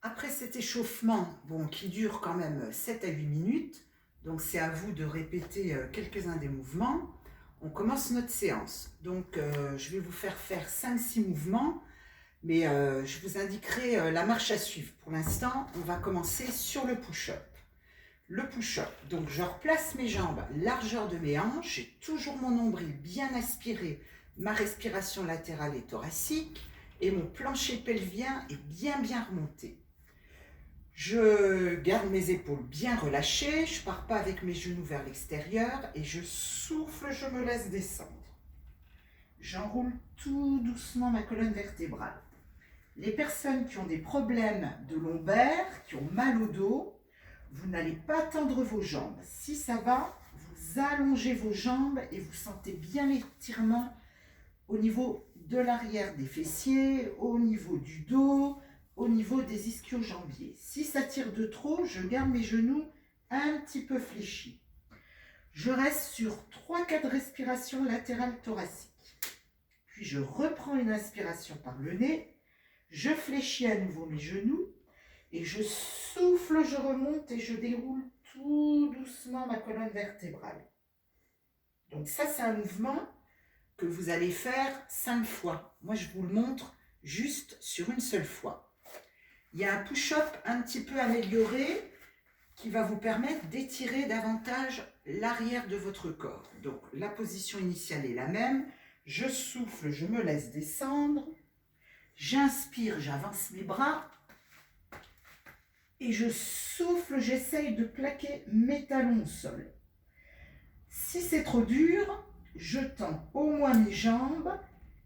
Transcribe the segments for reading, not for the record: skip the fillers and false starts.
Après cet échauffement, bon, qui dure quand même 7 à 8 minutes, donc c'est à vous de répéter quelques-uns des mouvements, on commence notre séance. Donc je vais vous faire 5-6 mouvements, mais je vous indiquerai la marche à suivre. Pour l'instant, on va commencer sur le push-up. Le push-up, donc je replace mes jambes largeur de mes hanches, j'ai toujours mon nombril bien aspiré, ma respiration latérale et thoracique, et mon plancher pelvien est bien remonté. Je garde mes épaules bien relâchées, je ne pars pas avec mes genoux vers l'extérieur et je souffle, je me laisse descendre. J'enroule tout doucement ma colonne vertébrale. Les personnes qui ont des problèmes de lombaire, qui ont mal au dos, vous n'allez pas tendre vos jambes. Si ça va, vous allongez vos jambes et vous sentez bien l'étirement au niveau de l'arrière des fessiers, au niveau du dos, au niveau des ischio-jambiers. Si ça tire de trop, je garde mes genoux un petit peu fléchis. Je reste sur 3-4 respirations latérales thoraciques. Puis je reprends une inspiration par le nez, je fléchis à nouveau mes genoux et je souffle, je remonte et je déroule tout doucement ma colonne vertébrale. Donc ça, c'est un mouvement que vous allez faire 5 fois. Moi, je vous le montre juste sur une seule fois. Il y a un push-up un petit peu amélioré qui va vous permettre d'étirer davantage l'arrière de votre corps. Donc, la position initiale est la même. Je souffle, je me laisse descendre. J'inspire, j'avance mes bras. Et je souffle, j'essaye de plaquer mes talons au sol. Si c'est trop dur, je tends au moins mes jambes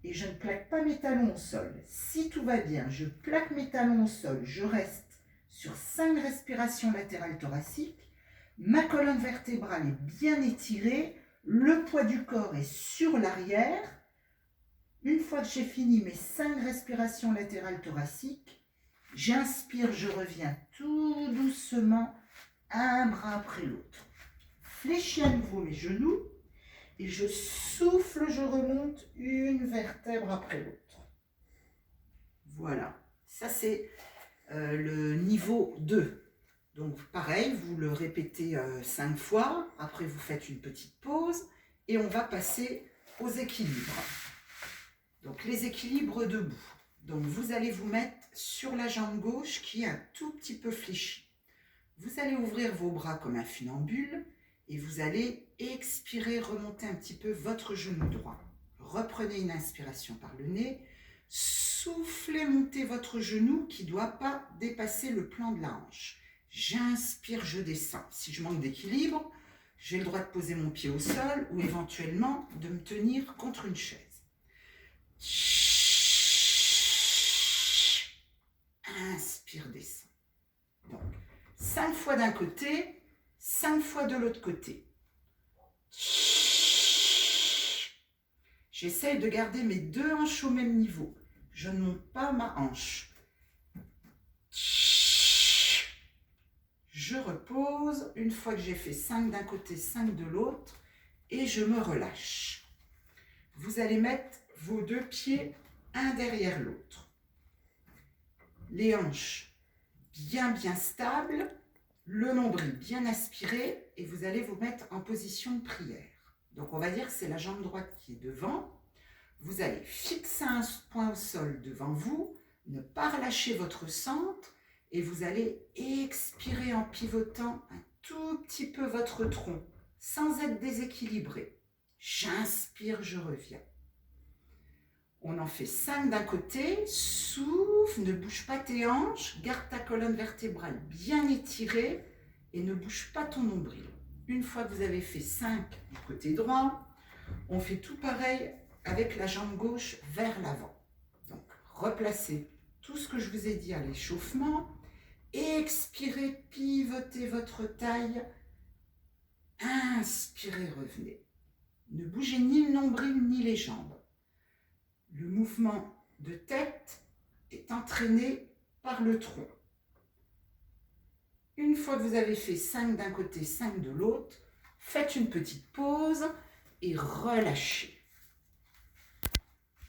et je ne plaque pas mes talons au sol. Si tout va bien, je plaque mes talons au sol, je reste sur 5 respirations latérales thoraciques, ma colonne vertébrale est bien étirée, le poids du corps est sur l'arrière. Une fois que j'ai fini mes 5 respirations latérales thoraciques, j'inspire, je reviens tout doucement, un bras après l'autre. Fléchis à nouveau mes genoux. Et je souffle, je remonte une vertèbre après l'autre. Voilà, ça c'est le niveau 2. Donc pareil, vous le répétez 5 fois, après vous faites une petite pause et on va passer aux équilibres. Donc les équilibres debout. Donc vous allez vous mettre sur la jambe gauche qui est un tout petit peu fléchie. Vous allez ouvrir vos bras comme un funambule. Et vous allez expirer, remonter un petit peu votre genou droit. Reprenez une inspiration par le nez. Soufflez, montez votre genou qui ne doit pas dépasser le plan de la hanche. J'inspire, je descends. Si je manque d'équilibre, j'ai le droit de poser mon pied au sol ou éventuellement de me tenir contre une chaise. Inspire, descend. Donc, 5 fois d'un côté. 5 fois de l'autre côté. J'essaye de garder mes 2 hanches au même niveau. Je ne monte pas ma hanche. Je repose une fois que j'ai fait 5 d'un côté, 5 de l'autre et je me relâche. Vous allez mettre vos 2 pieds un derrière l'autre. Les hanches bien stables. Le nombril bien aspiré et vous allez vous mettre en position de prière. Donc on va dire que c'est la jambe droite qui est devant. Vous allez fixer un point au sol devant vous, ne pas relâcher votre centre et vous allez expirer en pivotant un tout petit peu votre tronc sans être déséquilibré. J'inspire, je reviens. On en fait 5 d'un côté, souffle, ne bouge pas tes hanches, garde ta colonne vertébrale bien étirée et ne bouge pas ton nombril. Une fois que vous avez fait 5 du côté droit, on fait tout pareil avec la jambe gauche vers l'avant. Donc, replacez tout ce que je vous ai dit à l'échauffement, expirez, pivotez votre taille, inspirez, revenez. Ne bougez ni le nombril ni les jambes. Le mouvement de tête est entraîné par le tronc. Une fois que vous avez fait 5 d'un côté, 5 de l'autre, faites une petite pause et relâchez.